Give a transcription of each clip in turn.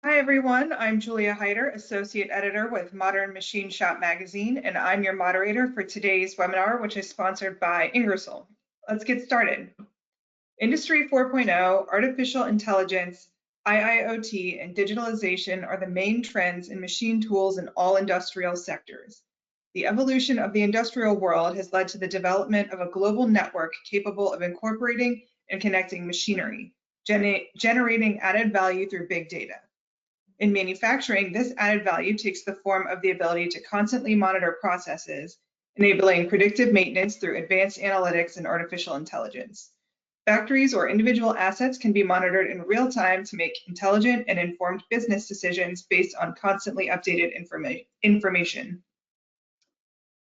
Hi everyone, I'm Julia Hyder, Associate Editor with Modern Machine Shop Magazine, and I'm your moderator for today's webinar, which is sponsored by Ingersoll. Let's get started. Industry 4.0, artificial intelligence, IIoT, and digitalization are the main trends in machine tools in all industrial sectors. The evolution of the industrial world has led to the development of a global network capable of incorporating and connecting machinery, generating added value through big data. In manufacturing, this added value takes the form of the ability to constantly monitor processes, enabling predictive maintenance through advanced analytics and artificial intelligence. Factories or individual assets can be monitored in real time to make intelligent and informed business decisions based on constantly updated information.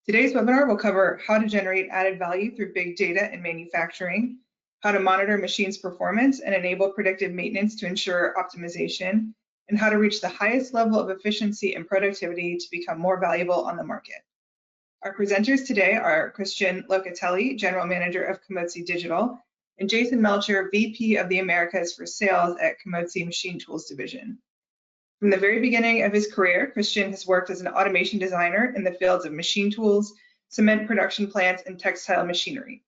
Today's webinar will cover how to generate added value through big data in manufacturing, how to monitor machines' performance and enable predictive maintenance to ensure optimization, and how to reach the highest level of efficiency and productivity to become more valuable on the market. Our presenters today are Christian Locatelli, General Manager of CAMOZZI Digital, and Jason Melcher, VP of the Americas for Sales at CAMOZZI Machine Tools Division. From the very beginning of his career, Christian has worked as an automation designer in the fields of machine tools, cement production plants, and textile machinery.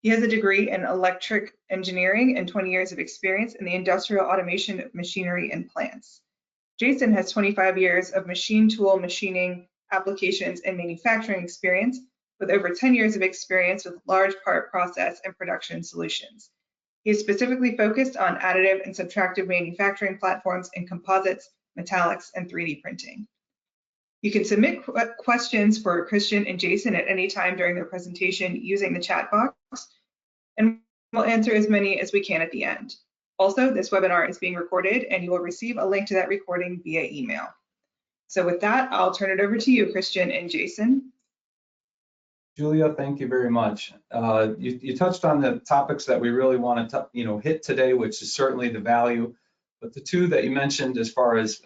He has a degree in electric engineering and 20 years of experience in the industrial automation of machinery and plants. Jason has 25 years of machine tool machining applications and manufacturing experience, with over 10 years of experience with large part process and production solutions. He is specifically focused on additive and subtractive manufacturing platforms in composites, metallics, and 3D printing. You can submit questions for Christian and Jason at any time during their presentation using the chat box, and we'll answer as many as we can at the end. Also, this webinar is being recorded and you will receive a link to that recording via email. So with that, I'll turn it over to you, Christian and Jason. Julia, thank you very much. You touched on the topics that we really want to hit today, which is certainly the value. But the two that you mentioned as far as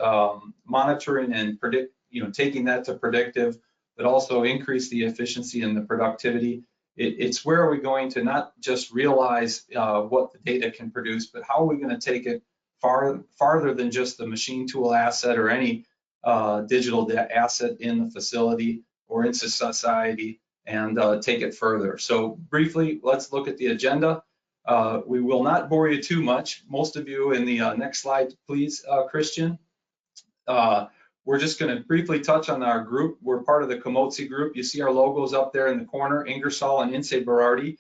monitoring and taking that to predictive, but also increase the efficiency and the productivity. It's where are we going to not just realize what the data can produce, but how are we going to take it farther than just the machine tool asset or any digital asset in the facility or in society, and take it further. So briefly, let's look at the agenda. We will not bore you too much. Most of you in the next slide, please, Christian. We're just going to briefly touch on our group. We're part of the CAMOZZI group. You see our logos up there in the corner, Ingersoll and Ince Berardi.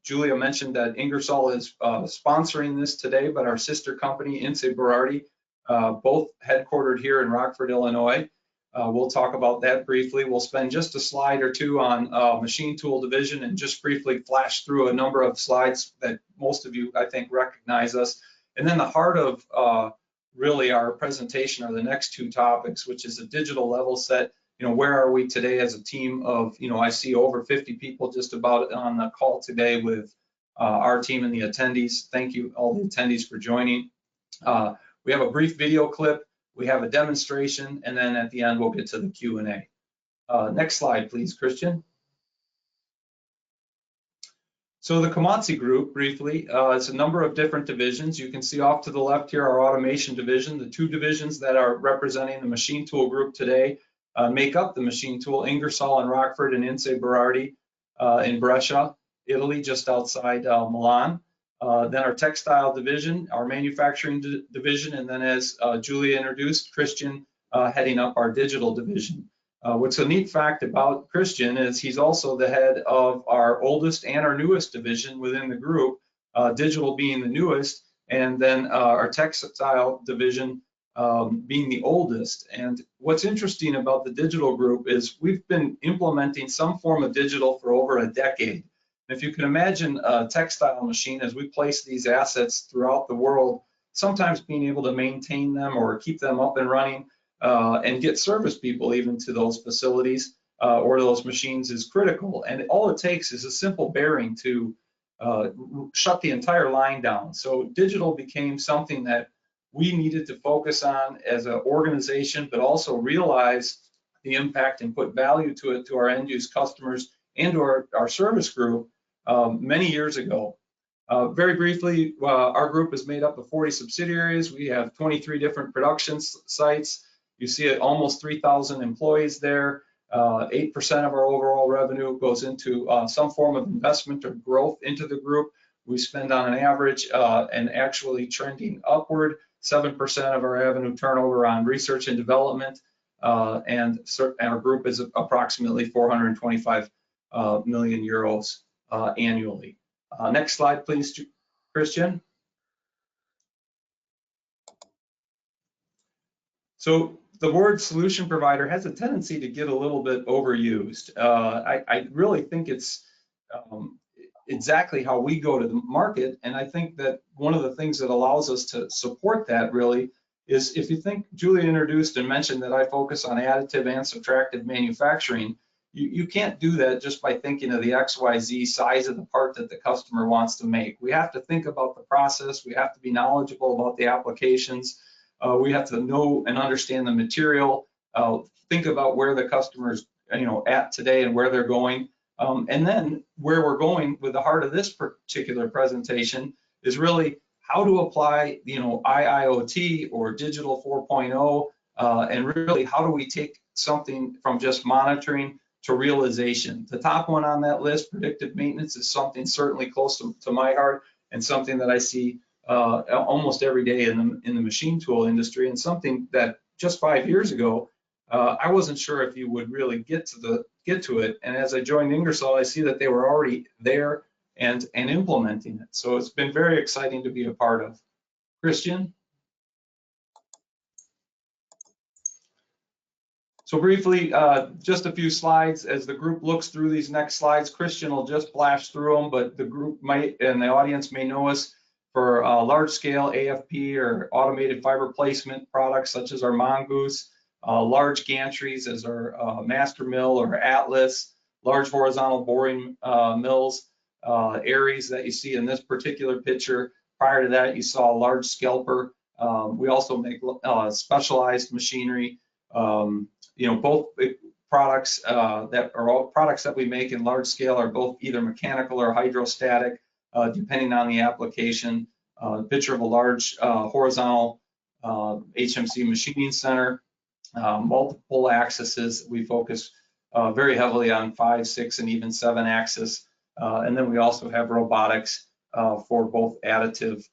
Julia mentioned that Ingersoll is sponsoring this today, but our sister company, Ince Berardi, both headquartered here in Rockford, Illinois. We'll talk about that briefly. We'll spend just a slide or two on machine tool division and just briefly flash through a number of slides that most of you, I think, recognize us. And then the heart of really our presentation are the next two topics, which is a digital level set. Where are we today as a team of, I see over 50 people just about on the call today with our team and the attendees. Thank you, all the attendees, for joining. We have a brief video clip. We have a demonstration, and then at the end, we'll get to the Q&A. Next slide, please, Christian. So the CAMOZZI group, briefly, it's a number of different divisions. You can see off to the left here our automation division. The two divisions that are representing the machine tool group today make up the machine tool, Ingersoll in Rockford and Ince Berardi in Brescia, Italy, just outside Milan. Then our textile division, our manufacturing division, and then as Julia introduced, Christian heading up our digital division. What's a neat fact about Christian is he's also the head of our oldest and our newest division within the group, digital being the newest, and then our textile division being the oldest. And what's interesting about the digital group is we've been implementing some form of digital for over a decade. If you can imagine a textile machine, as we place these assets throughout the world, sometimes being able to maintain them or keep them up and running and get service people even to those facilities or those machines is critical. And all it takes is a simple bearing to shut the entire line down. So digital became something that we needed to focus on as an organization, but also realize the impact and put value to it to our end use customers and to our service group many years ago. Very briefly, our group is made up of 40 subsidiaries. We have 23 different production sites. You see it, almost 3,000 employees there. 8% of our overall revenue goes into some form of investment or growth into the group. We spend on an average and actually trending upward, 7% of our revenue turnover on research and development. And our group is approximately 425 million euros annually. Next slide, please, Christian. So the word solution provider has a tendency to get a little bit overused. I really think it's exactly how we go to the market. And I think that one of the things that allows us to support that really is, if you think, Julia introduced and mentioned that I focus on additive and subtractive manufacturing. You can't do that just by thinking of the XYZ size of the part that the customer wants to make. We have to think about the process. We have to be knowledgeable about the applications. We have to know and understand the material. Think about where the customer's at today and where they're going. And then where we're going with the heart of this particular presentation is really how to apply IIoT or Digital 4.0, and really how do we take something from just monitoring to realization. The top one on that list, predictive maintenance, is something certainly close to my heart and something that I see almost every day in the machine tool industry, and something that just 5 years ago I wasn't sure if you would really get to it. And as I joined Ingersoll, I see that they were already there and implementing it. So it's been very exciting to be a part of. Christian? So briefly, just a few slides. As the group looks through these next slides, Christian will just flash through them, but the group might, and the audience may know us for large-scale AFP or automated fiber placement products such as our Mongoose, large gantries as our Master Mill or Atlas, large horizontal boring mills, Aries that you see in this particular picture. Prior to that, you saw a large scalper. We also make specialized machinery. Both products that we make in large scale are both either mechanical or hydrostatic, depending on the application. Picture of a large horizontal HMC machining center, multiple axes. We focus very heavily on 5, 6, and even 7 axis. And then we also have robotics for both additive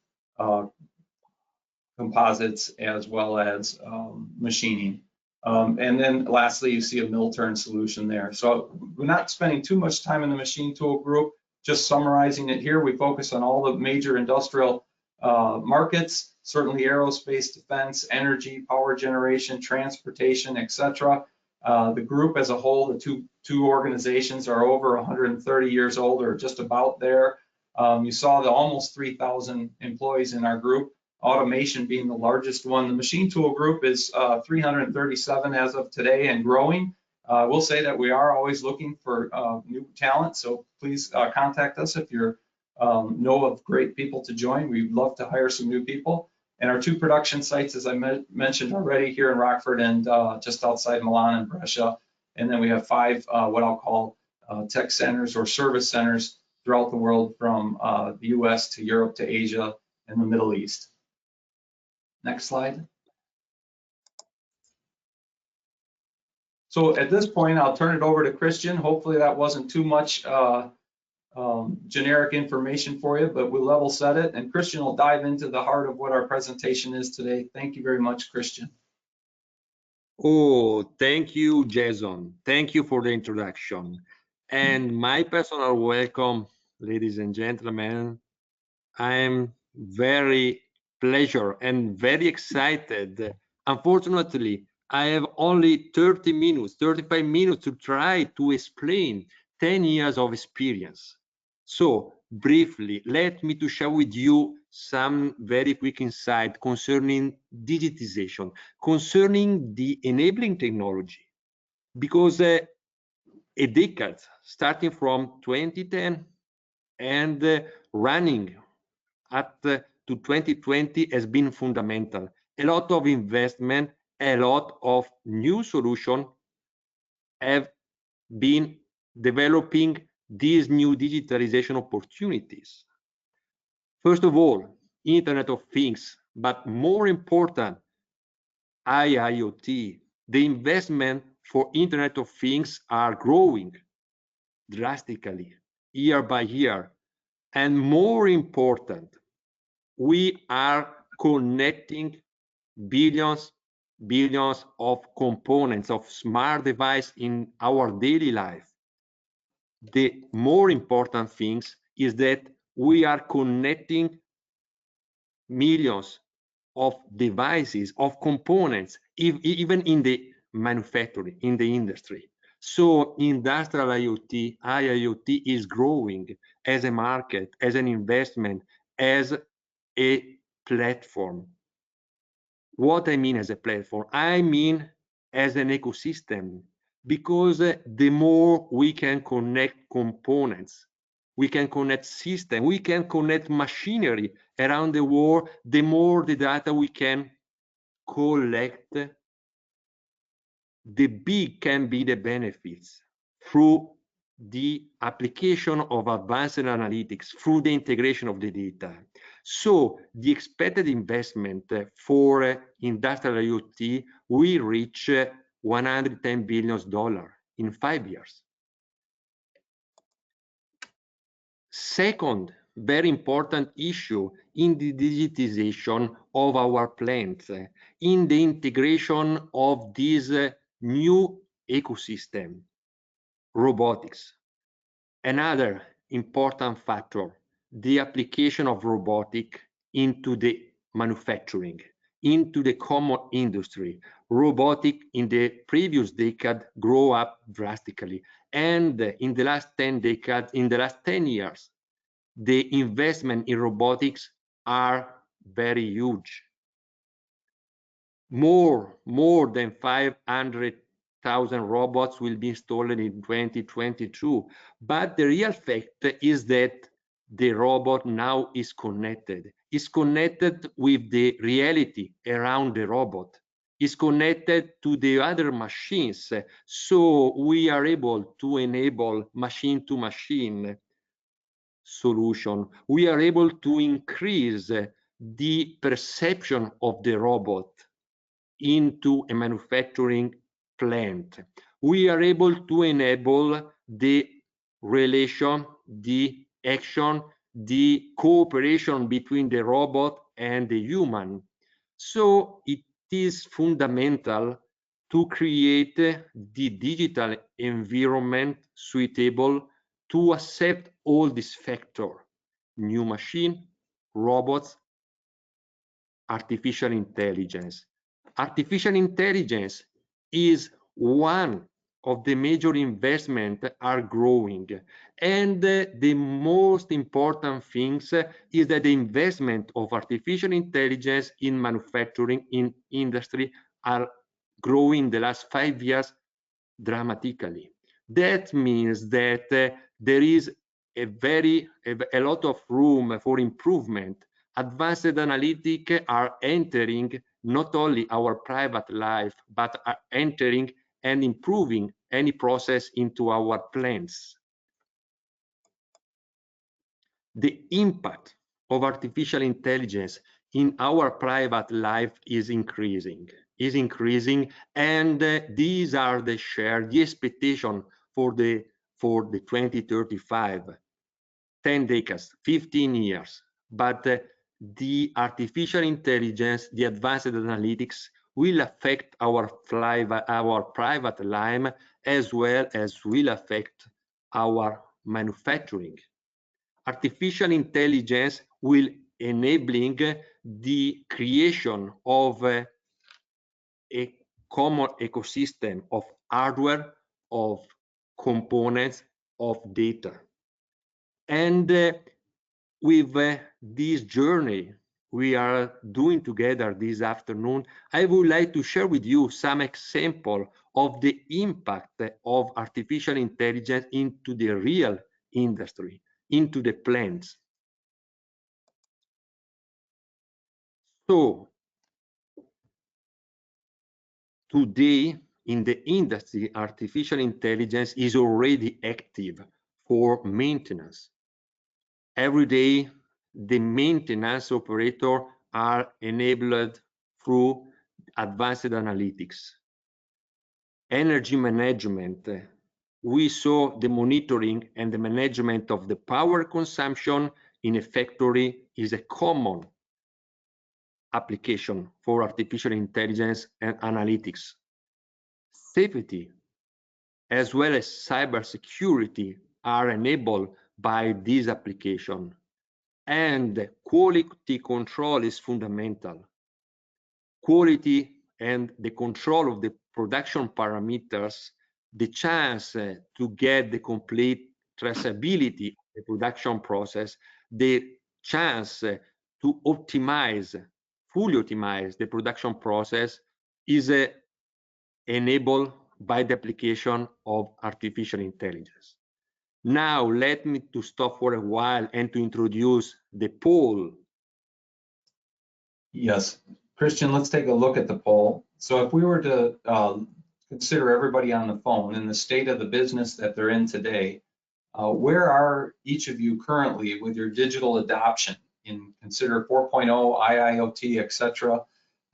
composites as well as machining. And then lastly, you see a mill turn solution there. So we're not spending too much time in the machine tool group, just summarizing it here. We focus on all the major industrial markets, certainly aerospace, defense, energy, power generation, transportation, etc. The group as a whole, the two organizations are over 130 years old, or just about there. You saw the almost 3,000 employees in our group. Automation being the largest one. The machine tool group is 337 as of today and growing. We'll say that we are always looking for new talent, so please contact us if you know of great people to join. We'd love to hire some new people. And our 2 production sites, as I mentioned already, here in Rockford and just outside Milan and Brescia. And then we have 5 what I'll call tech centers or service centers throughout the world, from the US to Europe to Asia and the Middle East. Next slide. So at this point, I'll turn it over to Christian. Hopefully that wasn't too much generic information for you, but we'll level set it, and Christian will dive into the heart of what our presentation is today. Thank you very much, Christian. Oh, thank you, Jason. Thank you for the introduction. And my personal welcome, ladies and gentlemen. I'm very pleasure and very excited. Unfortunately, I have only 30 minutes, 35 minutes to try to explain 10 years of experience. So briefly, let me to share with you some very quick insight concerning digitization, concerning the enabling technology, because a decade starting from 2010 and running up to 2020 has been fundamental. A lot of investment, a lot of new solutions have been developing these new digitalization opportunities. First of all, Internet of Things, but more important, IIoT. The investment for Internet of Things are growing drastically year by year. And more important, we are connecting billions of components of smart device in our daily life. The more important things is that we are connecting millions of devices, of components, even in the manufacturing, in the industry. So industrial IoT, IIoT is growing as a market, as an investment, as a platform. What I mean as a platform, I mean as an ecosystem, because the more we can connect components, we can connect systems, we can connect machinery around the world, the more the data we can collect, the big can be the benefits through the application of advanced analytics, through the integration of the data. So the expected investment for industrial IoT will reach $110 billion in 5 years. Second, very important issue in the digitization of our plants, in the integration of this new ecosystem, robotics. Another important factor, the application of robotic into the manufacturing, into the common industry. Robotic in the previous decade grew up drastically. And in the last 10 decades, in the last 10 years, the investment in robotics are very huge. More than 500,000 robots will be installed in 2022. But the real fact is that the robot now is connected with the reality around the robot, is connected to the other machines. So we are able to enable machine-to-machine solution. We are able to increase the perception of the robot into a manufacturing plant. We are able to enable the relation, the action, the cooperation between the robot and the human. So it is fundamental to create the digital environment suitable to accept all these factors: new machine, robots, artificial intelligence. Artificial intelligence is one of the major investments are growing. And the most important things is that the investment of artificial intelligence in manufacturing, in industry, are growing the last 5 years dramatically. That means that there is a lot of room for improvement. Advanced analytics are entering not only our private life, but are entering and improving any process into our plants. The impact of artificial intelligence in our private life is increasing, and these are the share, the expectation for the 2035, 10 decades, 15 years. But the artificial intelligence, the advanced analytics will affect our private life, as well as will affect our manufacturing. Artificial intelligence will enabling the creation of a common ecosystem of hardware, of components, of data. And with this journey we are doing together this afternoon, I would like to share with you some example of the impact of artificial intelligence into the real industry, into the plants. So today in the industry, artificial intelligence is already active for maintenance. Every day the maintenance operator are enabled through advanced analytics. Energy management, we saw the monitoring and the management of the power consumption in a factory is a common application for artificial intelligence and analytics. Safety, as well as cybersecurity, are enabled by this application. And quality control is fundamental. Quality and the control of the production parameters, the chance to get the complete traceability of the production process, the chance to optimize, fully optimize the production process is enabled by the application of artificial intelligence. Now, let me to stop for a while and to introduce the poll. Yes, Christian, let's take a look at the poll. So if we were to consider everybody on the phone in the state of the business that they're in today, where are each of you currently with your digital adoption in consider 4.0, IIoT, et cetera?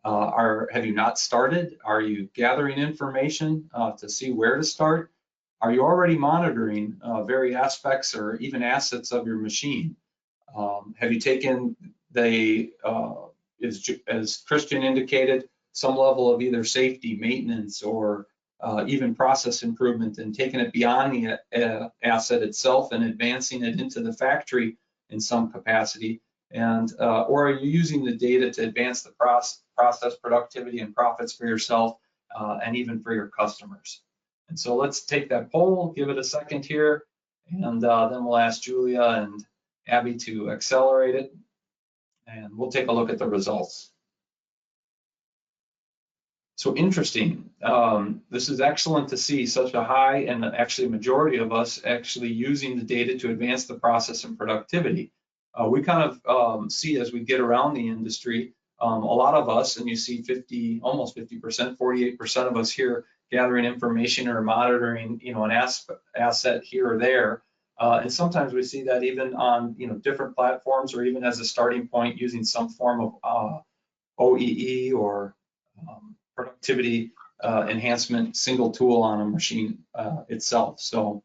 Have you not started? Are you gathering information to see where to start? Are you already monitoring various aspects or even assets of your machine? Have you taken the, as Christian indicated, some level of either safety, maintenance, or even process improvement and taking it beyond the asset itself and advancing it into the factory in some capacity? And or are you using the data to advance the process productivity and profits for yourself and even for your customers? And so let's take that poll, give it a second here, and then we'll ask Julia and Abby to accelerate it, and we'll take a look at the results. So interesting. This is excellent to see such a high, and actually a majority of us actually using the data to advance the process and productivity. We kind of see as we get around the industry, a lot of us, and you see almost 50%, 48% of us here gathering information or monitoring, an asset here or there. And sometimes we see that even on, different platforms, or even as a starting point using some form of OEE or productivity enhancement single tool on a machine itself. So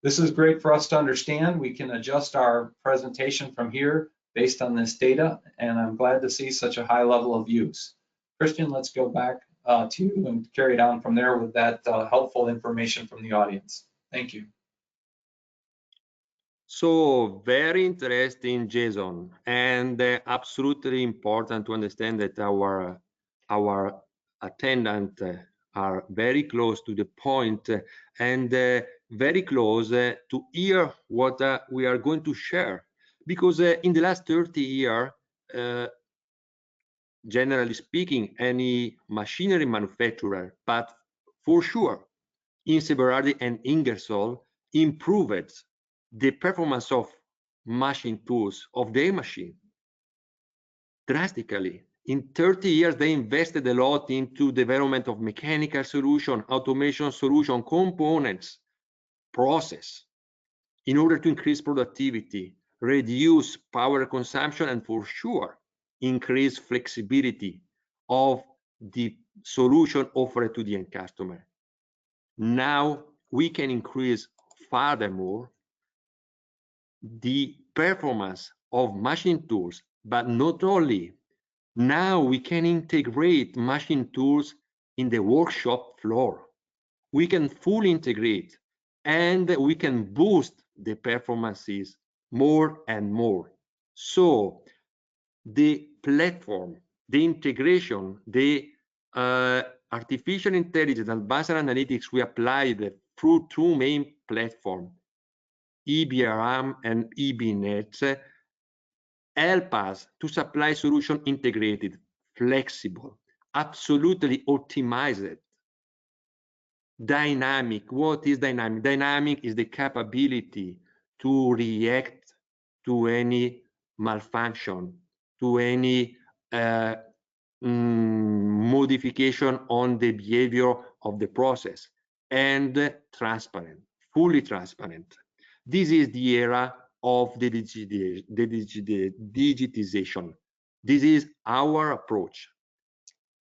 this is great for us to understand. We can adjust our presentation from here based on this data, and I'm glad to see such a high level of use. Christian, let's go back to you and carry it on from there with that helpful information from the audience. Thank you. So very interesting, Jason, and absolutely important to understand that our attendants are very close to the point and very close to hear what we are going to share. Because in the last 30 years, generally speaking, any machinery manufacturer, but for sure, Inseberardi and Ingersoll improved the performance of machine tools of their machine drastically. In 30 years, they invested a lot into development of mechanical solution, automation solution, components, process, in order to increase productivity, reduce power consumption, and for sure, increase flexibility of the solution offered to the end customer. Now we can increase furthermore the performance of machine tools, but not only. Now we can integrate machine tools in the workshop floor. We can fully integrate, and we can boost the performances more and more. So the platform, the integration, the artificial intelligence, advanced analytics we applied through two main platforms, EBRM and EBNet, help us to supply solution integrated, flexible, absolutely optimized, dynamic. What is dynamic? Dynamic is the capability to react to any malfunction, to any modification on the behavior of the process, and transparent, fully transparent. This is the era of the digitization. This is our approach.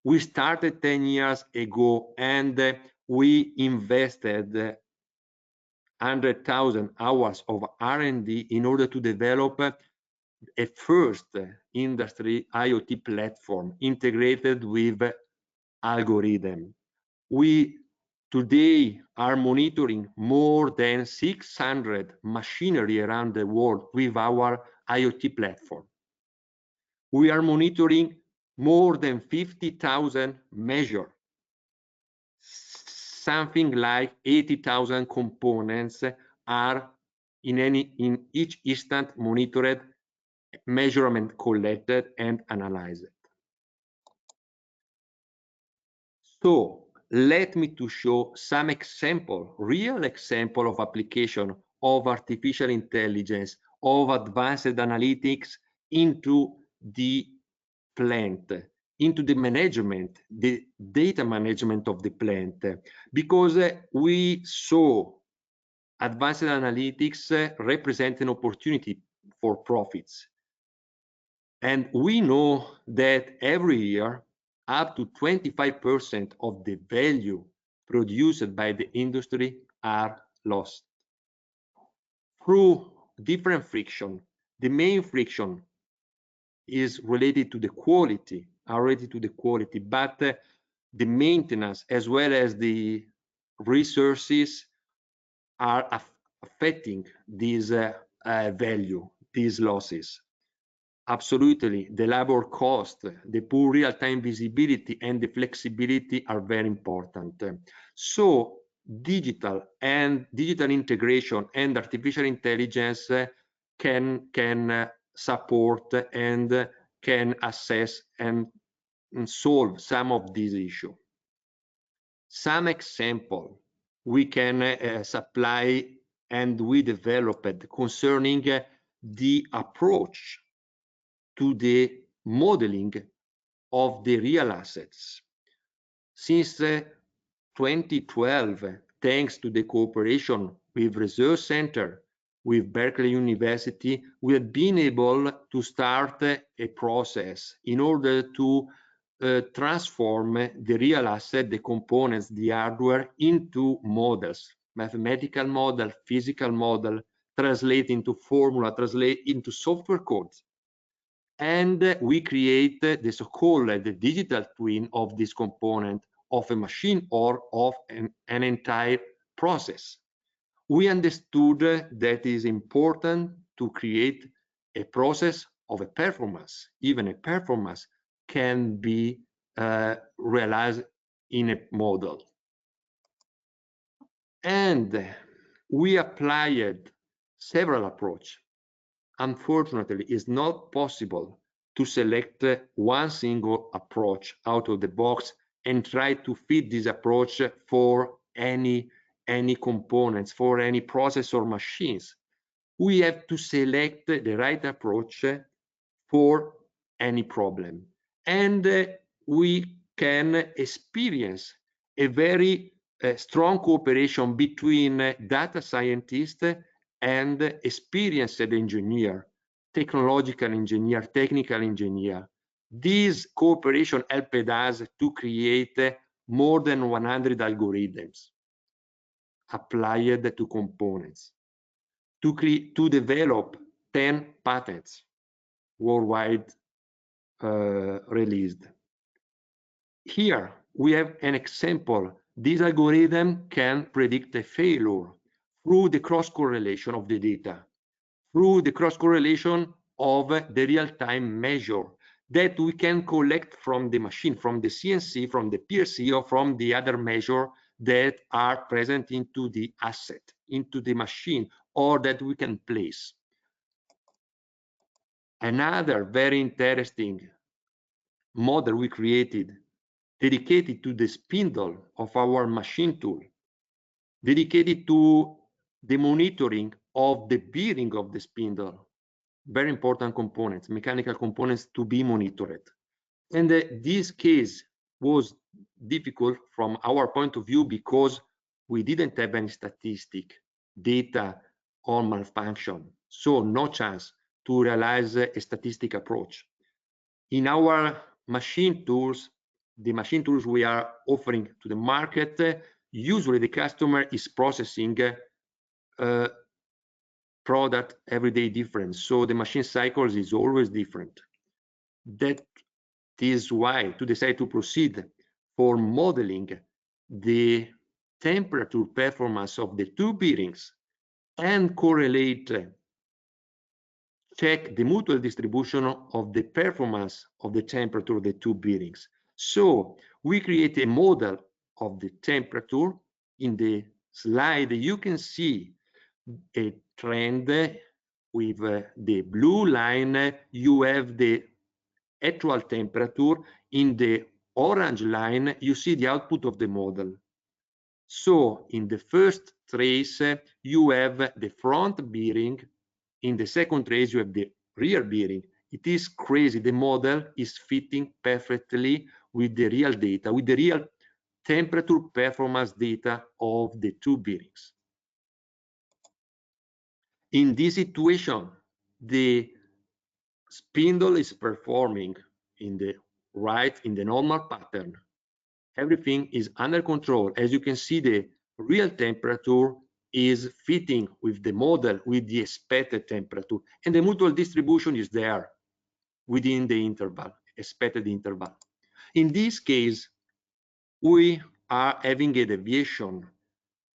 We started 10 years ago and we invested 100,000 hours of R&D in order to develop a first industry IoT platform integrated with algorithm. We today are monitoring more than 600 machinery around the world with our IoT platform. We are monitoring more than 50,000 measures. Something like 80,000 components are in each instant monitored, measurement collected and analyzed. So let me to show some example, real example of application of artificial intelligence, of advanced analytics into the plant, into the management, the data management of the plant, because we saw advanced analytics represent an opportunity for profits. And we know that every year, up to 25% of the value produced by the industry are lost through different friction. The main friction is related to the quality, but the maintenance as well as the resources are affecting this value, these losses. Absolutely, the labor cost, the poor real-time visibility and the flexibility are very important. So digital integration and artificial intelligence can support and can assess and solve some of these issues. Some example we can supply and we developed concerning the approach to the modeling of the real assets. Since 2012, thanks to the cooperation with Research Center, with Berkeley University, we have been able to start a process in order to transform the real asset, the components, the hardware into models, mathematical model, physical model, translate into formula, translate into software codes. And we create the so-called digital twin of this component of a machine or of an entire process. We understood that it is important to create a process of a performance. Even a performance can be realized in a model. And we applied several approaches. Unfortunately, it's not possible to select one single approach out of the box and try to fit this approach for any components, for any process or machines. We have to select the right approach for any problem. And we can experience a very strong cooperation between data scientists and experienced engineer, technological engineer, technical engineer. This cooperation helped us to create more than 100 algorithms applied to components, to develop 10 patents worldwide released. Here we have an example. This algorithm can predict a failure through the cross-correlation of the data, through the cross-correlation of the real-time measure that we can collect from the machine, from the CNC, from the PLC, or from the other measure that are present into the asset, into the machine, or that we can place. Another very interesting model we created dedicated to the spindle of our machine tool, dedicated to the monitoring of the bearing of the spindle. Very important components, mechanical components to be monitored. And this case was difficult from our point of view because we didn't have any statistic data on malfunction. So no chance to realize a statistic approach. In our machine tools, the machine tools we are offering to the market, usually the customer is processing product every day different. So the machine cycles is always different. That is why to decide to proceed for modeling the temperature performance of the two bearings and correlate, check the mutual distribution of the performance of the temperature of the two bearings. So we create a model of the temperature. In the slide, you can see a trend with the blue line. You have the actual temperature. In the orange line, you see the output of the model. So in the first trace, you have the front bearing. In the second trace, you have the rear bearing. It is crazy. The model is fitting perfectly with the real data, with the real temperature performance data of the two bearings. In this situation, the spindle is performing in the right, in the normal pattern. Everything is under control. As you can see, the real temperature is fitting with the model, with the expected temperature, and the mutual distribution is there within the interval, expected interval. In this case, we are having a deviation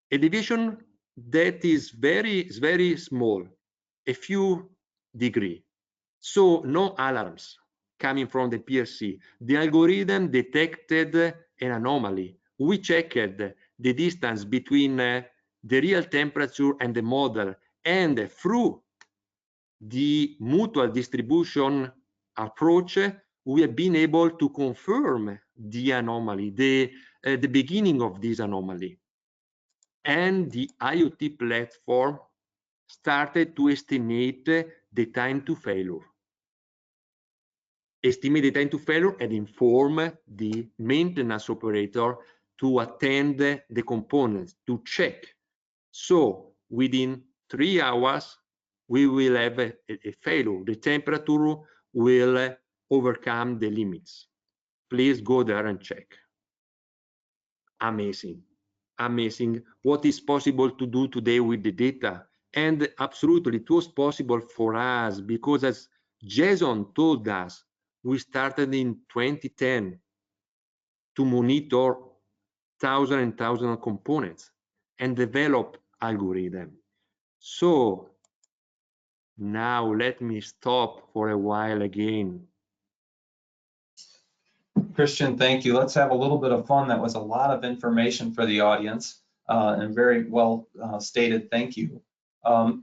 that is very small, a few degrees. So no alarms coming from the PLC. The algorithm detected an anomaly. We checked the distance between the real temperature and the model, and through the mutual distribution approach, we have been able to confirm the anomaly, the beginning of this anomaly. And the IoT platform started to estimate the time to failure. Estimate the time to failure and inform the maintenance operator to attend the components, to check. So within 3 hours, we will have a failure. The temperature will overcome the limits. Please go there and check. Amazing, amazing what is possible to do today with the data. And absolutely, it was possible for us because, as Jason told us, we started in 2010 to monitor thousands and thousands of components and develop algorithm. So now let me stop for a while again. Christian, thank you. Let's have a little bit of fun. That was a lot of information for the audience and very well stated. Thank you.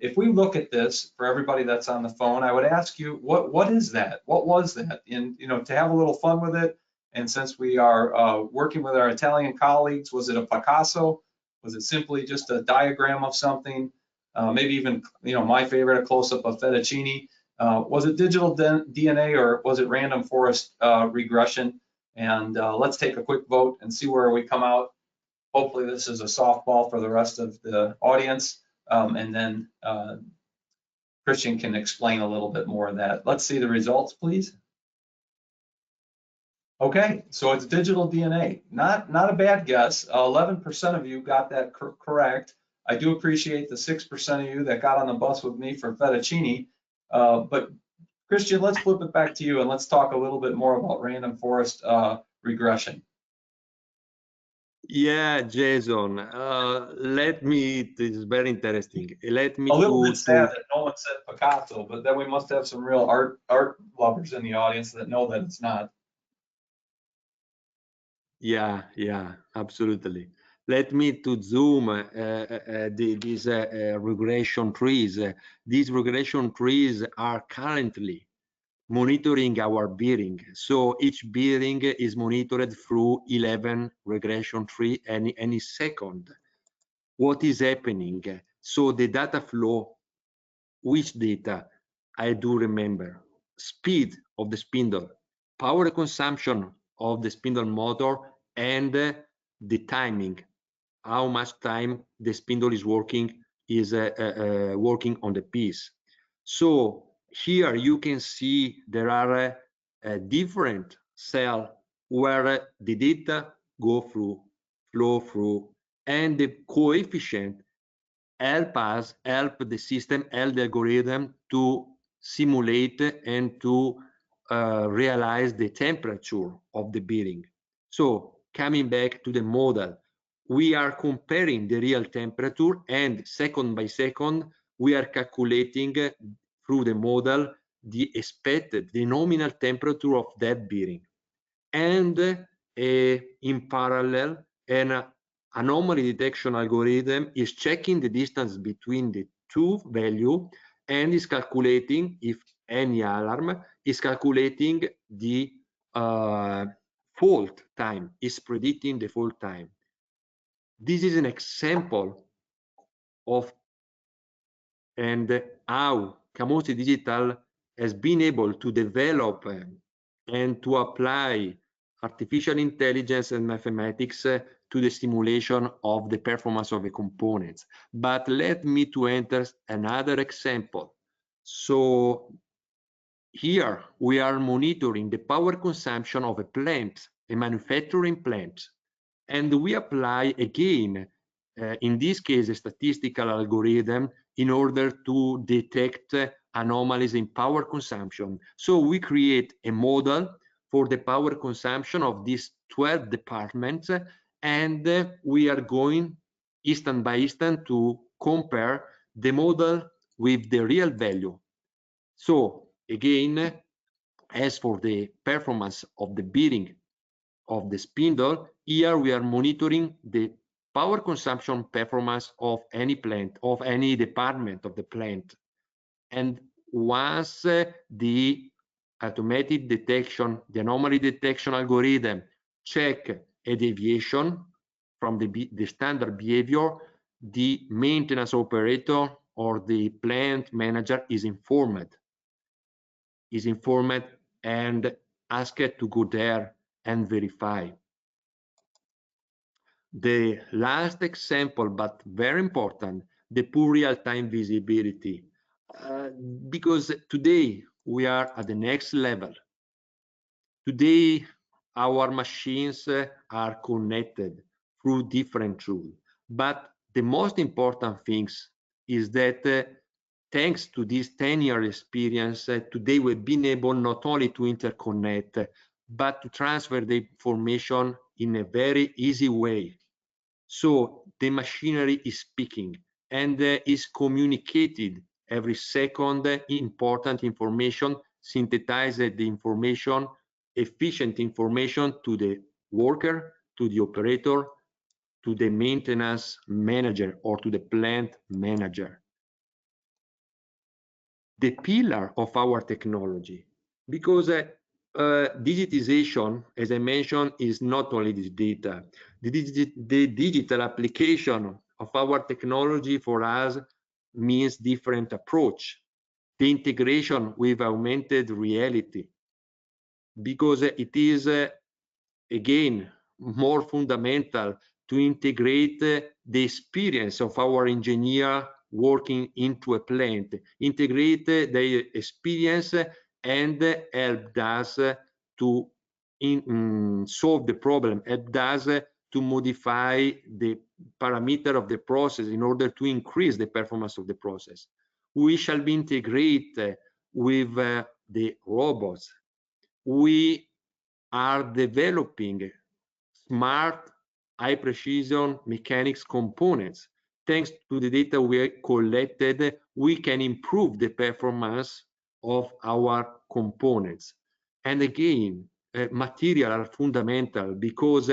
If we look at this for everybody that's on the phone, I would ask you, what is that? What was that? And to have a little fun with it. And since we are working with our Italian colleagues, was it a Picasso? Was it simply just a diagram of something? Maybe even, my favorite, a close-up of fettuccine. Was it digital DNA or was it random forest regression? And let's take a quick vote and see where we come out. Hopefully this is a softball for the rest of the audience. And then Christian can explain a little bit more of that. Let's see the results, please. Okay, so it's digital DNA. Not a bad guess. 11% of you got that correct. I do appreciate the 6% of you that got on the bus with me for fettuccine. But Christian, let's flip it back to you and let's talk a little bit more about random forest regression. Yeah, Jason, it is very interesting. Let me a little bit sad that no one said Picasso, but then we must have some real art lovers in the audience that know that it's not. Yeah, absolutely. Let me to zoom these regression trees. These regression trees are currently monitoring our bearing. So each bearing is monitored through 11 regression tree any second. What is happening? So the data flow, which data? I do remember. Speed of the spindle, power consumption of the spindle motor, and the timing, how much time the spindle is working on the piece. So here you can see there are different cells where the data flow through, and the coefficient help the system, help the algorithm to simulate and to realize the temperature of the bearing. So coming back to the model, we are comparing the real temperature, and second by second, we are calculating through the model the expected, the nominal temperature of that bearing. And in parallel, an anomaly detection algorithm is checking the distance between the two values and is calculating, if any alarm, is calculating the fault time, is predicting the fault time. This is an example of and how CAMOZZI Digital has been able to develop and to apply artificial intelligence and mathematics to the simulation of the performance of the components. But let me to enter another example. So here we are monitoring the power consumption of a plant, a manufacturing plant, and we apply again, in this case, a statistical algorithm in order to detect anomalies in power consumption. So we create a model for the power consumption of these 12 departments, and we are going instant by instant to compare the model with the real value. So again, as for the performance of the bearing of the spindle, here we are monitoring the power consumption performance of any plant, of any department of the plant. And once the automated detection, the anomaly detection algorithm check a deviation from the standard behavior, the maintenance operator or the plant manager is informed and asked to go there and verify. The last example, but very important, the poor real-time visibility. Because today we are at the next level. Today, our machines are connected through different tools. But the most important things is that thanks to this 10-year experience, today we've been able not only to interconnect, but to transfer the information in a very easy way. So the machinery is speaking and is communicated every second important information, synthesize the information, efficient information to the worker, to the operator, to the maintenance manager or to the plant manager. The pillar of our technology, because digitization, as I mentioned, is not only this data. The digital application of our technology for us means different approach. The integration with augmented reality, because it is, again, more fundamental to integrate the experience of our engineer working into a plant, integrate their experience and help us to solve the problem, help us to modify the parameter of the process in order to increase the performance of the process. We shall be integrated with the robots. We are developing smart, high precision mechanics components. Thanks to the data we collected, we can improve the performance of our components. And again, materials are fundamental because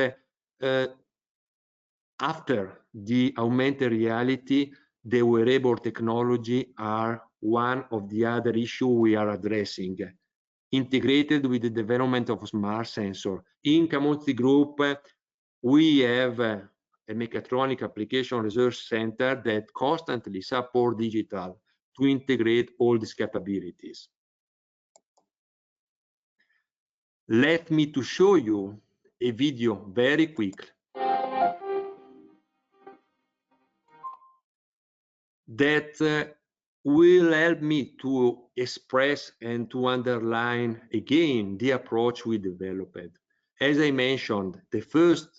after the augmented reality, the wearable technology are one of the other issues we are addressing, integrated with the development of smart sensor. In CAMOZZI Group, we have a mechatronic application research center that constantly support digital to integrate all these capabilities. Let me to show you a video very quick that will help me to express and to underline again the approach we developed. As I mentioned, the first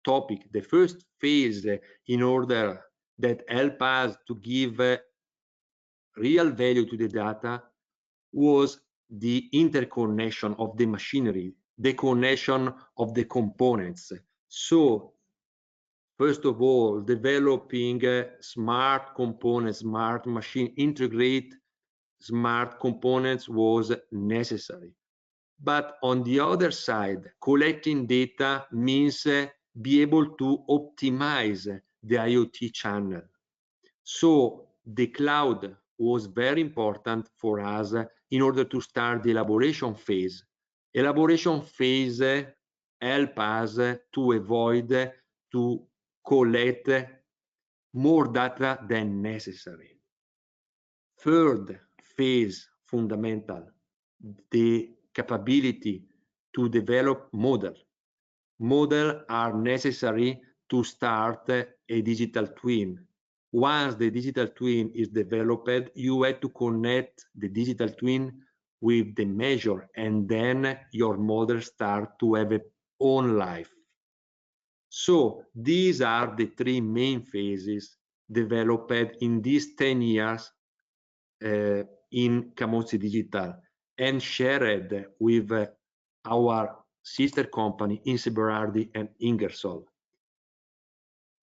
topic, the first phase in order that help us to give real value to the data was the interconnection of the machinery, the connection of the components. So first of all, developing smart components, smart machine, integrate smart components was necessary. But on the other side, collecting data means be able to optimize the IoT channel. So the cloud was very important for us in order to start the elaboration phase. Elaboration phase help us to avoid to collect more data than necessary. Third phase, fundamental, the capability to develop models. Models are necessary to start a digital twin. Once the digital twin is developed, you have to connect the digital twin with the measure, and then your model start to have its own life. So these are the three main phases developed in these 10 years in CAMOZZI Digital and shared with our sister company Inse Berardi and Ingersoll.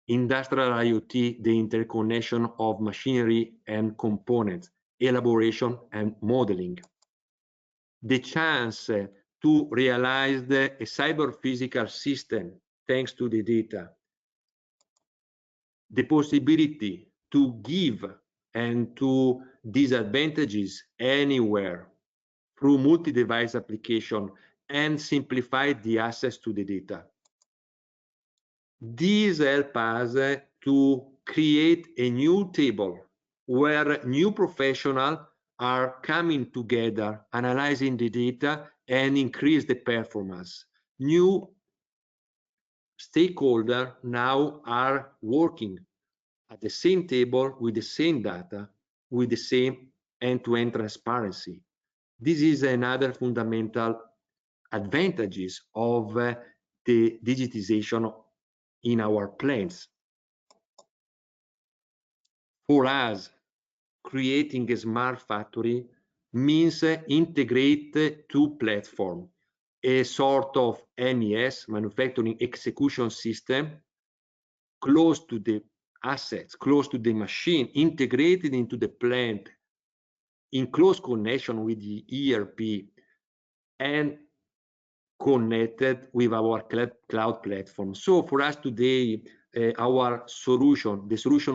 Industrial IoT, the interconnection of machinery and components, elaboration and modeling. The chance to realize a cyber physical system thanks to the data. The possibility to give and to disadvantages anywhere through multi-device application and simplify the access to the data. These help us to create a new table where new professionals are coming together, analyzing the data and increase the performance. New stakeholders now are working at the same table with the same data, with the same end-to-end transparency. This is another fundamental advantages of the digitization in our plants. For us, creating a smart factory means integrate two platforms, a sort of MES, manufacturing execution system, close to the assets, close to the machine, integrated into the plant, in close connection with the ERP, and connected with our cloud platform. So for us today, our solution, the solution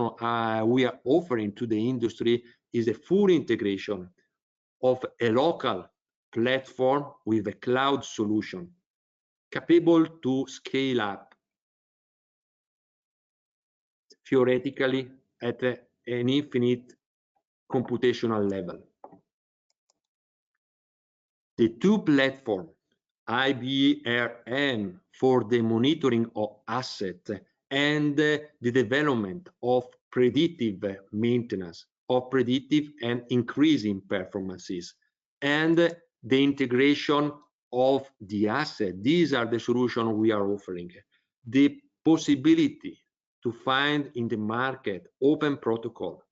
we are offering to the industry is a full integration of a local platform with a cloud solution, capable to scale up theoretically at an infinite computational level. The two platforms, IBRM for the monitoring of assets and the development of predictive maintenance, of predictive and increasing performances, and the integration of the asset. These are the solutions we are offering. The possibility to find in the market open protocol,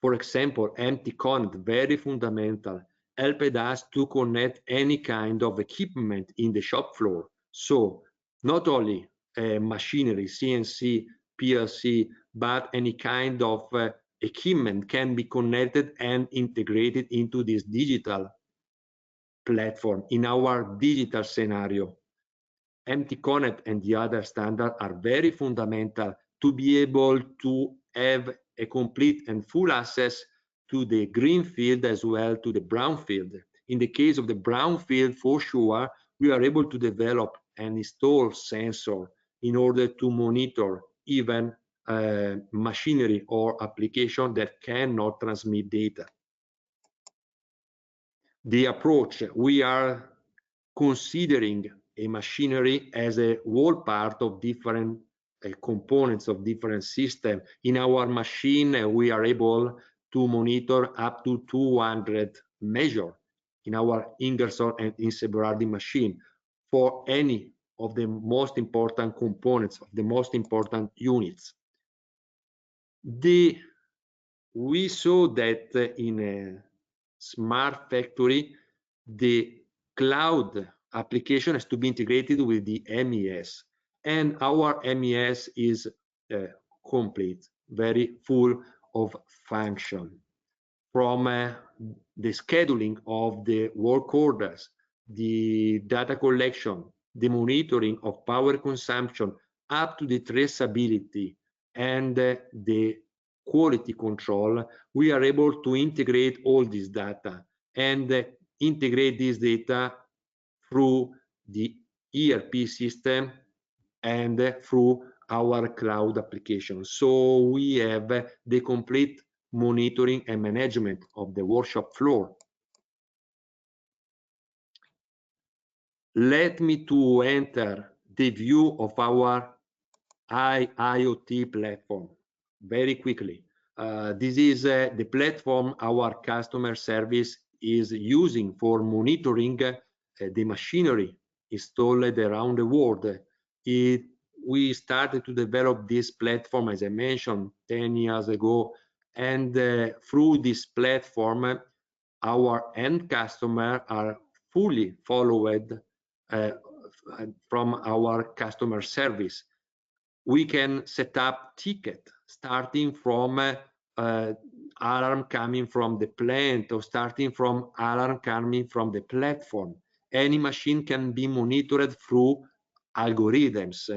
for example, empty connect, very fundamental, helped us to connect any kind of equipment in the shop floor. So not only machinery, CNC, PLC, but any kind of equipment can be connected and integrated into this digital platform in our digital scenario. Empty connect and the other standard are very fundamental to be able to have a complete and full access to the green field as well to the brown field. In the case of the brown field, for sure, we are able to develop and install sensor in order to monitor even machinery or application that cannot transmit data. The approach, we are considering a machinery as a whole part of different components of different systems. In our machine, we are able to monitor up to 200 measures in our Ingersoll and in Seberardi machine for any of the most important components, of the most important units. We saw that in a smart factory, the cloud application has to be integrated with the MES, and our MES is complete, very full of function, from the scheduling of the work orders, the data collection, the monitoring of power consumption, up to the traceability and the quality control. We are able to integrate all this data and integrate this data through the ERP system and through our cloud application. So we have the complete monitoring and management of the workshop floor. Let me to enter the view of our IIoT platform very quickly. This is the platform our customer service is using for monitoring the machinery installed around the world. We started to develop this platform, as I mentioned, 10 years ago, and through this platform, our end customer are fully followed from our customer service. We can set up ticket starting from alarm coming from the plant, or starting from alarm coming from the platform. Any machine can be monitored through algorithms,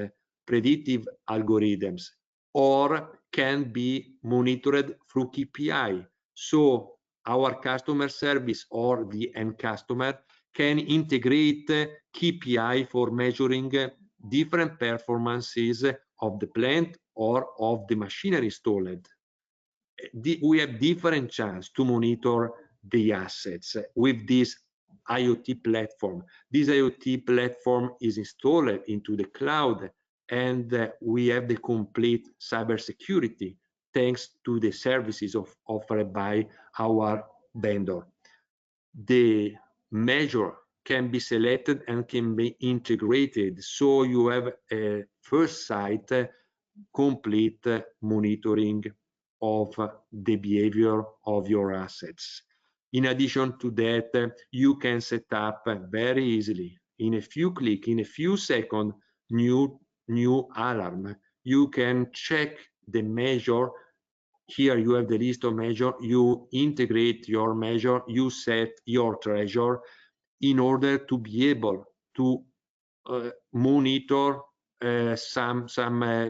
predictive algorithms, or can be monitored through KPI. So our customer service or the end customer can integrate KPI for measuring different performances of the plant or of the machinery installed. We have different chance to monitor the assets with this IoT platform. This IoT platform is installed into the cloud, and we have the complete cybersecurity thanks to the services offered by our vendor. The measure can be selected and can be integrated, so you have a first sight complete monitoring of the behavior of your assets. In addition to that, you can set up very easily, in a few clicks, in a few seconds, new alarm. You can check the measure. Here you have the list of measure. You integrate your measure, you set your treasure in order to be able to monitor some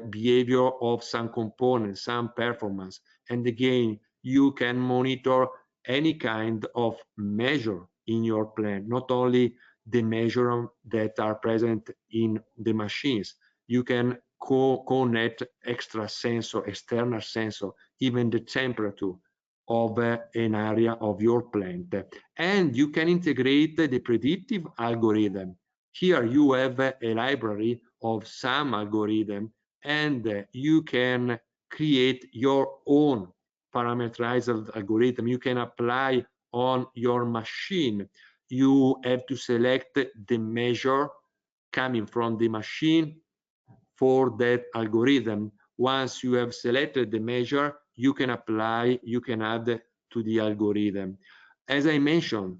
behavior of some components, some performance. And again, you can monitor any kind of measure in your plant, not only the measures that are present in the machines. You can connect extra sensor, external sensor, even the temperature of an area of your plant. And you can integrate the predictive algorithm. Here you have a library of some algorithm, and you can create your own parameterized algorithm. You can apply on your machine. You have to select the measure coming from the machine for that algorithm. Once you have selected the measure, you can apply, you can add to the algorithm. As I mentioned,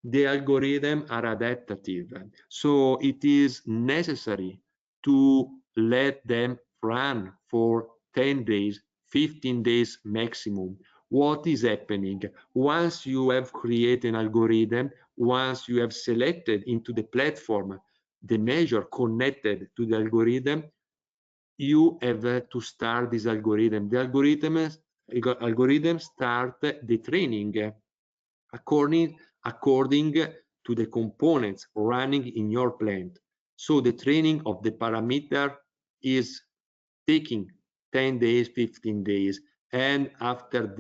the algorithms are adaptive, so it is necessary to let them run for 10 days, 15 days maximum. What is happening? Once you have created an algorithm, once you have selected into the platform the measure connected to the algorithm, you have to start this algorithm. The algorithm start the training according to the components running in your plant. So the training of the parameter is taking 10 days, 15 days, and after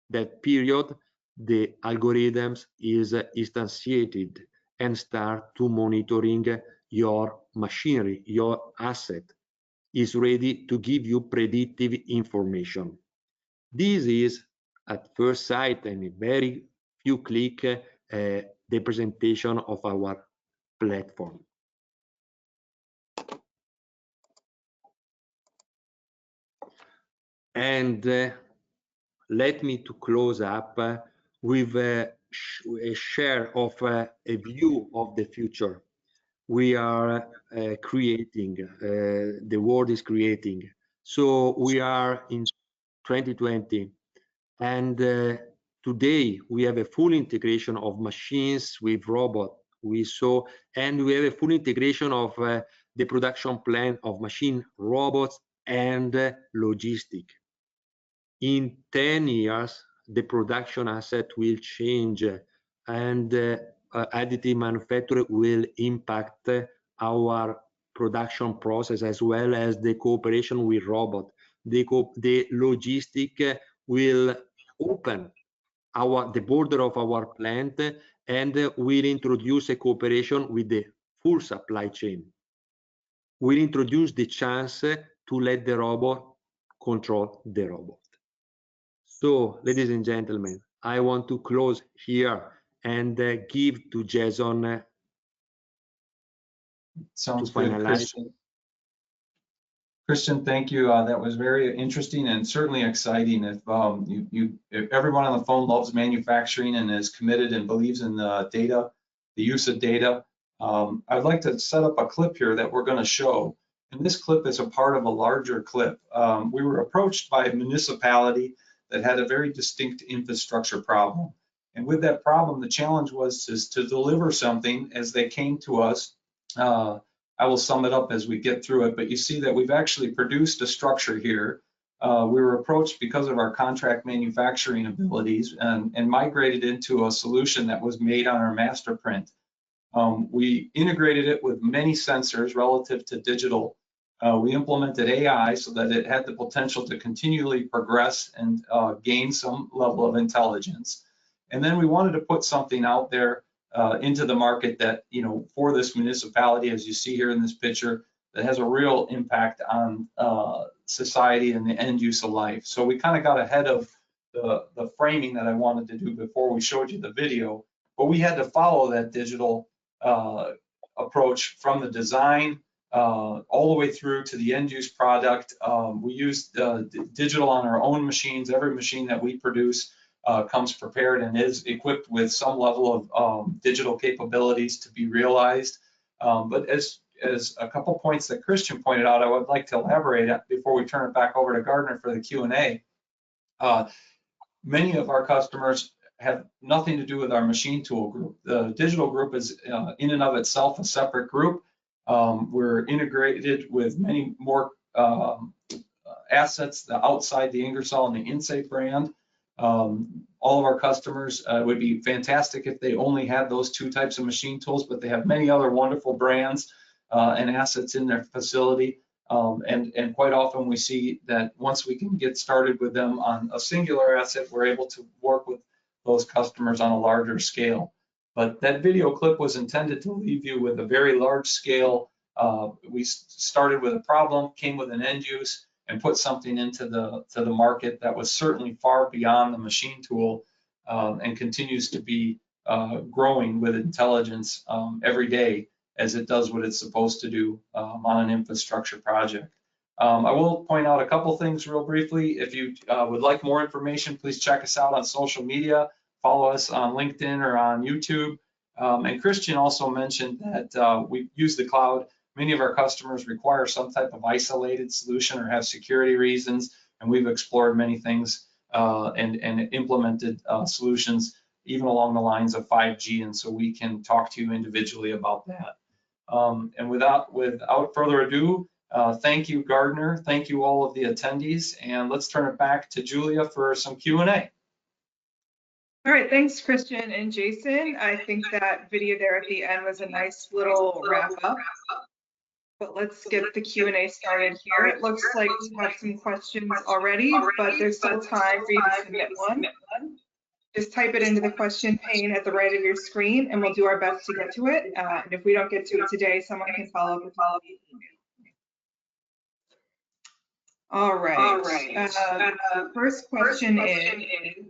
that period, the algorithms is instantiated and start to monitoring your machinery, your asset is ready to give you predictive information. This is at first sight and in very few click the presentation of our platform. And let me to close up with a share of a view of the future we are creating, the world is creating. So we are in 2020, and today we have a full integration of machines with robots. And we have a full integration of the production plan of machine, robots, and logistic. In 10 years, the production asset will change, and additive manufacturing will impact our production process as well as the cooperation with robot. The logistic will open the border of our plant and will introduce a cooperation with the full supply chain. Will introduce the chance to let the robot control the robot. So, ladies and gentlemen, I want to close here and give to Jason Sounds to good, finalize. Christian. Christian, thank you. That was very interesting and certainly exciting. If everyone on the phone loves manufacturing and is committed and believes in the data, the use of data, I'd like to set up a clip here that we're going to show. And this clip is a part of a larger clip. We were approached by a municipality that had a very distinct infrastructure problem. And with that problem, the challenge was to deliver something as they came to us. I will sum it up as we get through it, but you see that we've actually produced a structure here. We were approached because of our contract manufacturing abilities and migrated into a solution that was made on our master print. We integrated it with many sensors relative to digital. We implemented AI so that it had the potential to continually progress and gain some level of intelligence. And then we wanted to put something out there into the market that, for this municipality, as you see here in this picture, that has a real impact on society and the end use of life. So we kind of got ahead of the framing that I wanted to do before we showed you the video, but we had to follow that digital approach from the design all the way through to the end use product. We used digital on our own machines. Every machine that we produce comes prepared and is equipped with some level of digital capabilities to be realized. But as a couple points that Christian pointed out, I would like to elaborate before we turn it back over to Gardner for the Q&A. Many of our customers have nothing to do with our machine tool group. The digital group is in and of itself a separate group. We're integrated with many more assets outside the Ingersoll and the Insight brand. All of our customers, would be fantastic if they only had those two types of machine tools, but they have many other wonderful brands and assets in their facility. And quite often we see that once we can get started with them on a singular asset, we're able to work with those customers on a larger scale. But that video clip was intended to leave you with a very large scale. We started with a problem, came with an end use, and put something into the market that was certainly far beyond the machine tool and continues to be growing with intelligence every day as it does what it's supposed to do on an infrastructure project. I will point out a couple things real briefly. If you would like more information, please check us out on social media. Follow us on LinkedIn or on YouTube. And Christian also mentioned that we use the cloud. Many of our customers require some type of isolated solution or have security reasons, and we've explored many things and implemented solutions even along the lines of 5G, and so we can talk to you individually about that. And without further ado, thank you, Gardner. Thank you, all of the attendees, and let's turn it back to Julia for some Q&A. All right, thanks, Christian and Jason. I think that video there at the end was a nice little wrap up. But let's get the Q&A started here. It looks like we have some questions already, but there's still time for you to submit one. Just type it into the question pane at the right of your screen, and we'll do our best to get to it. And if we don't get to it today, someone can follow up with you. All right. First question is,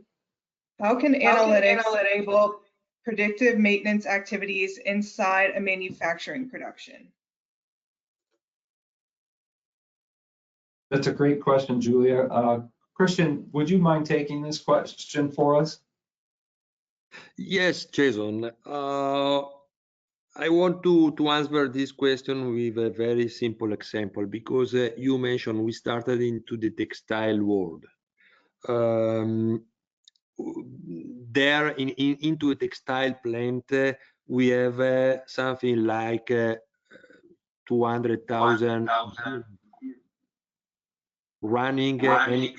how can analytics enable predictive maintenance activities inside a manufacturing production? That's a great question, Julia. Christian, would you mind taking this question for us? Yes, Jason. I want to answer this question with a very simple example because you mentioned we started into the textile world. There into a textile plant, we have something like 200,000 running, and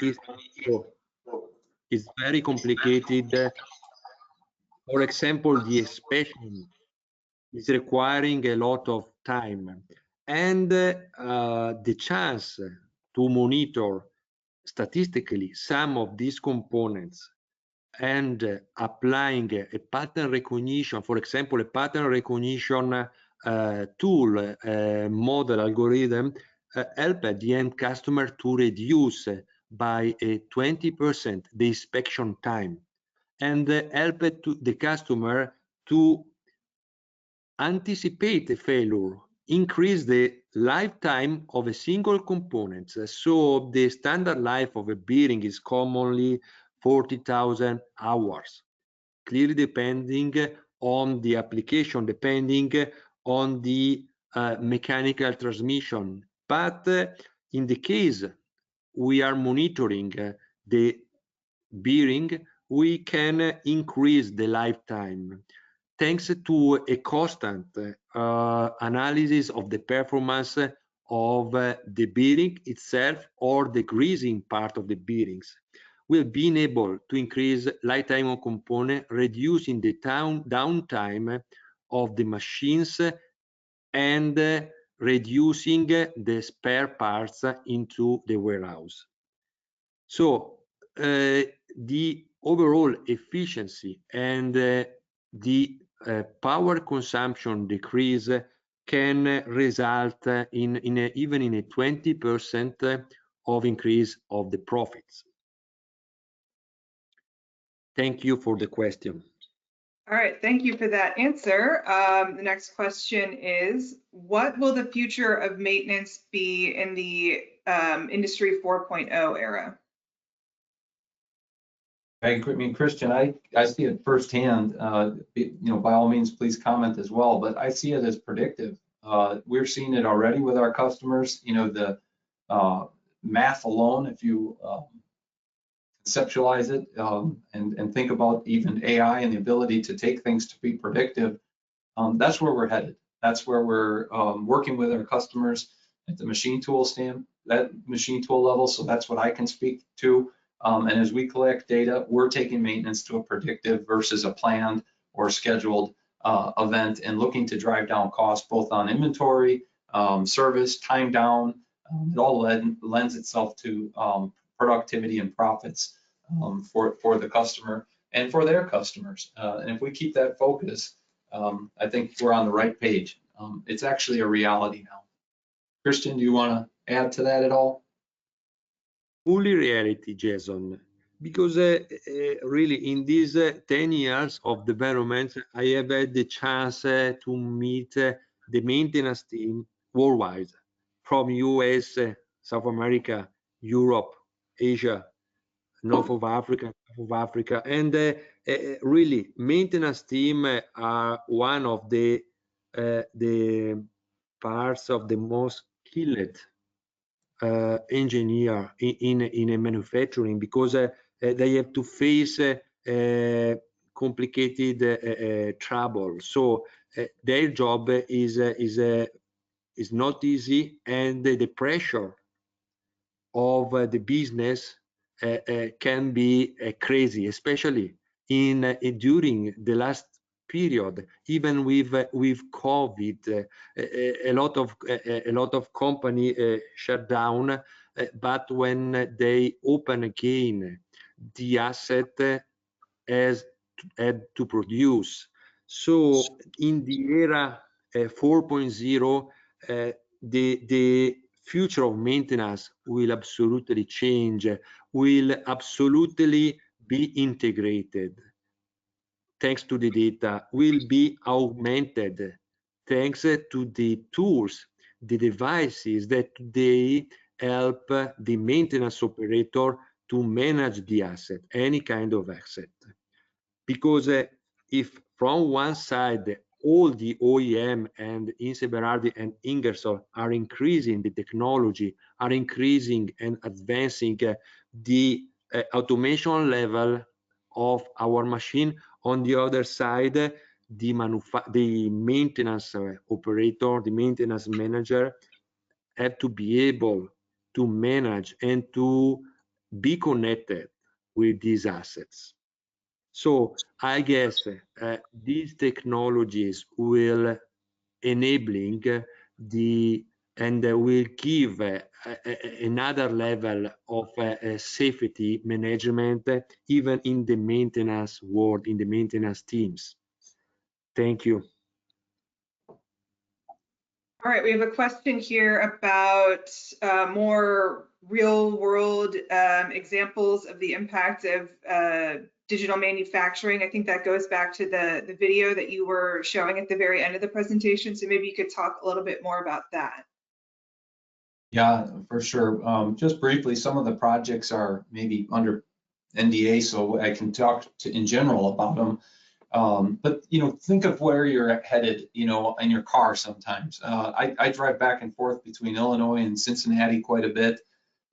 it's very complicated. For example, the inspection is requiring a lot of time, and the chance to monitor statistically some of these components and applying a pattern recognition, for example, a pattern recognition tool, model algorithm, help the end customer to reduce by 20% the inspection time, and help the customer to anticipate a failure, increase the lifetime of a single component. So the standard life of a bearing is commonly 40,000 hours, clearly depending on the application, depending on the mechanical transmission. But in the case we are monitoring the bearing, we can increase the lifetime thanks to a constant analysis of the performance of the bearing itself or the greasing part of the bearings. We've been able to increase lifetime of component, reducing the downtime of the machines and reducing the spare parts into the warehouse. So the overall efficiency and the power consumption decrease can result in even in a 20% of increase of the profits. Thank you for the question. All right, thank you for that answer. The next question is, what will the future of maintenance be in the Industry 4.0 era? I mean, Christian, I see it firsthand. By all means, please comment as well. But I see it as predictive. We're seeing it already with our customers. The math alone, if you conceptualize it and think about even AI and the ability to take things to be predictive, that's where we're headed. That's where we're working with our customers at the machine tool level. So that's what I can speak to. And as we collect data, we're taking maintenance to a predictive versus a planned or scheduled event and looking to drive down costs both on inventory, service, time down. It all lends itself to productivity and profits for the customer and for their customers. And if we keep that focus, I think we're on the right page. It's actually a reality now. Christian, do you want to add to that at all? Fully reality, Jason, because really in these 10 years of development, I have had the chance to meet the maintenance team worldwide, from US, South America, Europe, Asia, North of Africa, and really maintenance team are one of the parts of the most skilled engineer in a manufacturing, because they have to face complicated trouble. So their job is not easy, and the pressure of the business can be crazy, especially during the last period. Even with COVID, a lot of company shut down, but when they open again, the asset had to produce. So in the era 4.0, the future of maintenance will absolutely change, will absolutely be integrated thanks to the data, will be augmented thanks to the tools, the devices that today help the maintenance operator to manage the asset, any kind of asset. Because if from one side all the OEM and Inse Berardi and Ingersoll are increasing the technology, are increasing and advancing the automation level of our machine, on the other side, the maintenance operator, the maintenance manager have to be able to manage and to be connected with these assets. So I guess these technologies will enabling and will give another level of safety management even in the maintenance world, in the maintenance teams. Thank you. All right, we have a question here about more real world examples of the impact of digital manufacturing. I think that goes back to the video that you were showing at the very end of the presentation. So maybe you could talk a little bit more about that. Yeah, for sure. Just briefly, some of the projects are maybe under NDA, so I can talk in general about them. But think of where you're headed, in your car sometimes. I drive back and forth between Illinois and Cincinnati quite a bit,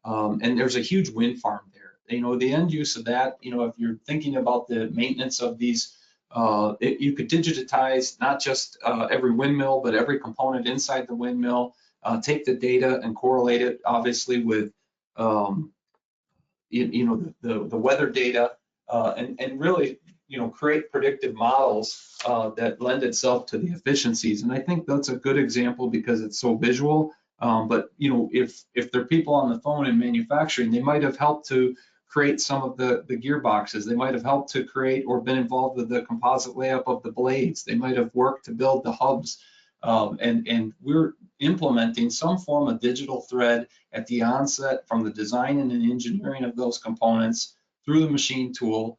and there's a huge wind farm there. The end use of that, if you're thinking about the maintenance of these, you could digitize not just every windmill, but every component inside the windmill, take the data and correlate it, obviously, with the weather data, and really create predictive models that lend itself to the efficiencies. And I think that's a good example because it's so visual. But if there are people on the phone in manufacturing, they might have helped to create some of the gearboxes. They might have helped to create or been involved with the composite layup of the blades. They might have worked to build the hubs. And we're implementing some form of digital thread at the onset from the design and the engineering of those components through the machine tool,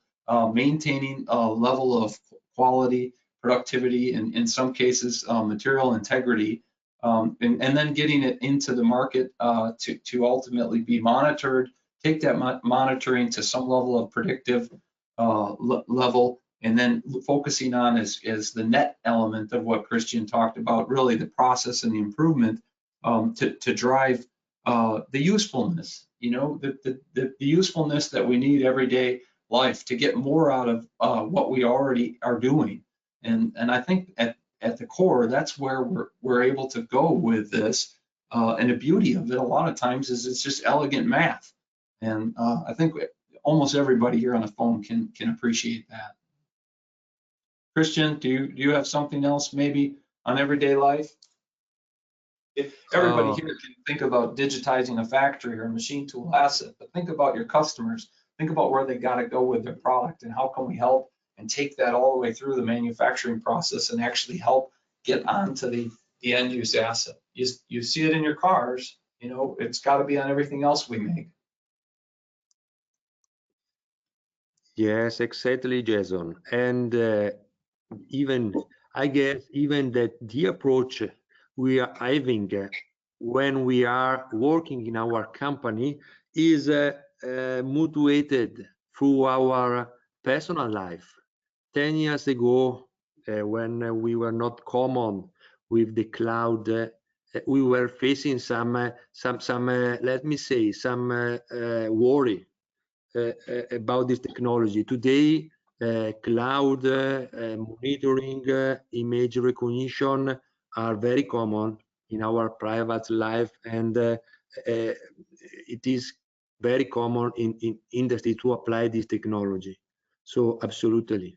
maintaining a level of quality, productivity, and in some cases, material integrity, and then getting it into the market to ultimately be monitored, take that monitoring to some level of predictive level, and then focusing on as the net element of what Christian talked about, really the process and the improvement to drive the usefulness, the usefulness that we need everyday life to get more out of what we already are doing. And I think at the core, that's where we're able to go with this. And the beauty of it a lot of times is it's just elegant math. And I think almost everybody here on the phone can appreciate that. Christian, do you have something else maybe on everyday life? If everybody here can think about digitizing a factory or a machine tool asset, but think about your customers, think about where they got to go with their product and how can we help and take that all the way through the manufacturing process and actually help get onto the end use asset. You see it in your cars, it's got to be on everything else we make. Yes, exactly, Jason. And I guess even that the approach we are having when we are working in our company is motivated through our personal life. 10 years ago, when we were not common with the cloud, we were facing some let me say, some worry about this technology. Today, cloud monitoring, image recognition are very common in our private life, and it is very common in industry to apply this technology. So absolutely.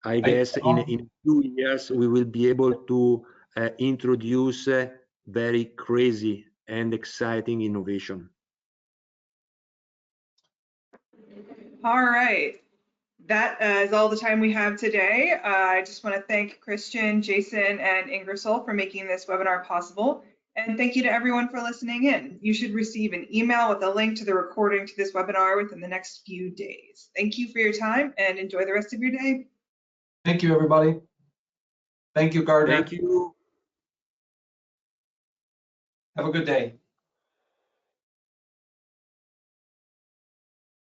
I guess in a few years we will be able to introduce very crazy and exciting innovation. All right. That is all the time we have today. I just want to thank Christian, Jason, and Ingersoll for making this webinar possible. And thank you to everyone for listening in. You should receive an email with a link to the recording to this webinar within the next few days. Thank you for your time and enjoy the rest of your day. Thank you, everybody. Thank you, Gardner. Thank you. Have a good day.